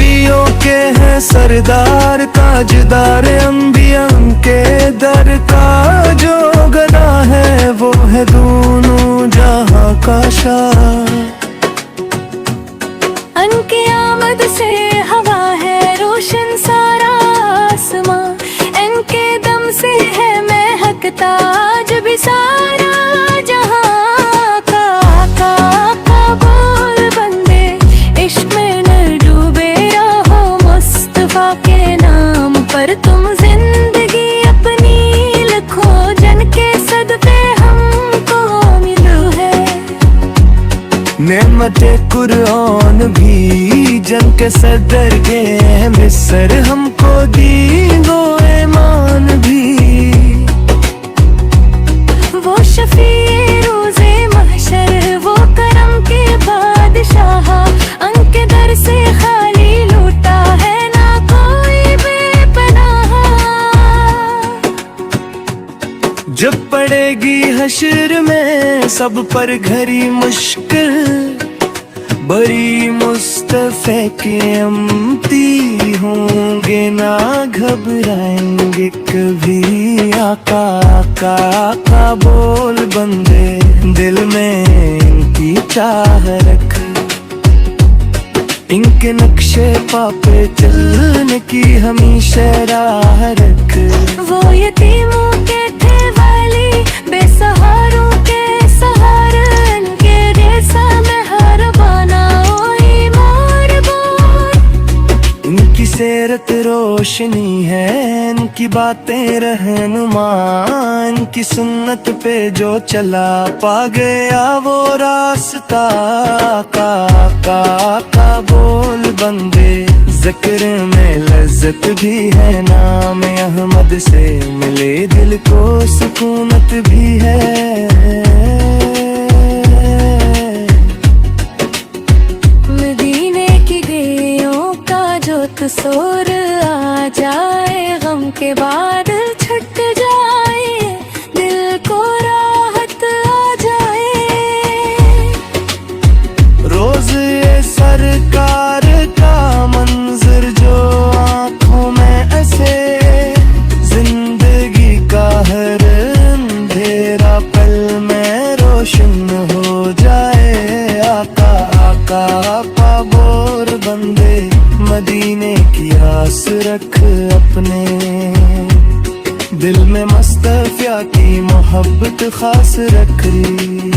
नबियों के हैं सरदार, ताजदार अंबिया के दर का जो गदा है वो है दोनों जहां का शाह। उनकी आमद से हवा है रोशन सारा आसमां, इनके दम से है महकता आज भी सारा जहां। का बोल बंदे इश्क में न डूबे रहो, मुस्तफा के नाम पर तुम जिंदगी अपनी लिखो, जन के सदके हमको मिलो है। नेमते कुरान भी जन के सदर के मिसर हमको दी गो ईमान भी। वो शफी रोज़े महशर, वो करम के बादशाह, उनके दर से खाली लूटा है ना कोई बेपनाह। जब पड़ेगी हश्र में सब पर घड़ी मुश्किल, बड़ी मुस्तफे के अमती होंगे ना घबराएंगे कभी। आका आका आका बोल बंदे दिल में इनकी चाह रख, इनके नक्शे पापे चलने की हमेशा राह रख। वो यतीमों के थे वाली, बेसहारों के सहारे, इनके जैसा मेहरबाना कोई मोर बोल। इनकी सेरत रोशनी है, इनकी बातें रहनुमा, इनकी सुन्नत पे जो चला पा गया वो रास्ता। का का का बोल बंदे जिक्र में लज्जत भी है, नाम अहमद से मिले दिल को सुकूनत भी है। मदीने की गलियों का जो तस्वर आ जाए, गम के बादल छट जाए, दिल को राहत आ जाए। रोज ये सरकार का मंजर जो आंखों में ऐसे, जिंदगी का हर अंधेरा पल में रोशन हो जाए। आका आका आका बोल बंदे मदीने की आस रख अपने दिल में, मुस्तफा की मोहब्बत खास रख री।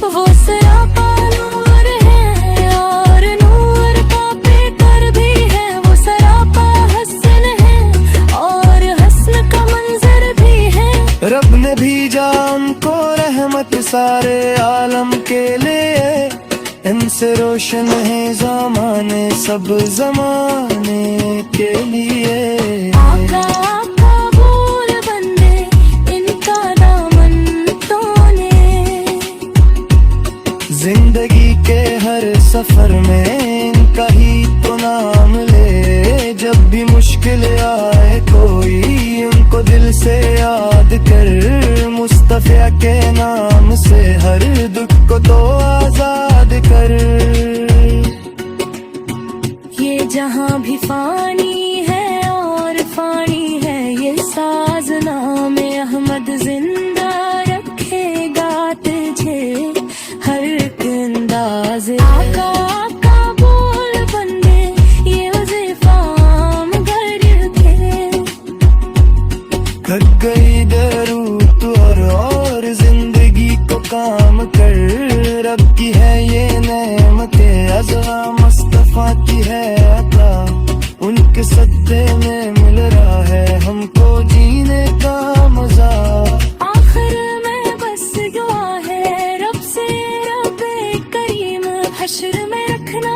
वो सरापा नूर है और नूर का बेकर भी है, वो सरापा हसन है और हसन का मंजर भी है। रब ने भेजा उनको रहमत सारे आलम के लिए, इनसे रोशन है ज़माने सब ज़माने के लिए। आका आका बोल बंदे इनका दामन तोने, जिंदगी के हर सफर में इनका ही तो नाम ले। जब भी मुश्किल आए कोई उनको दिल से याद कर, मुस्तफा के नाम से हर दुख को तो आजाद कर। ये जहां भी फानी है और फानी है, ये साज नाम अहमद जिंदा रखेगा तुझे हर एक अंदाज। आका आका बोल बंदे ये वज़ीफ़ाम घर के, थक गई दरूद और जिंदगी को काम कर। रब की है ये नेमते अज़ा, मुस्तफा की है अता, उनके सद्दे में मिल रहा है हमको जीने का मजा। आखिर में बस दुआ है रब से, रब्बे करीम हश्र में रखना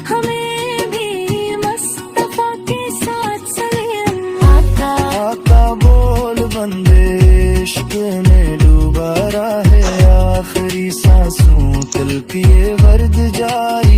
हमें भी मुस्तफा के साथ सलीम। आका आका बोल बंदे इश्क में डूबा रहा है, आखिरी सांसों तलपिए वर्द जारी।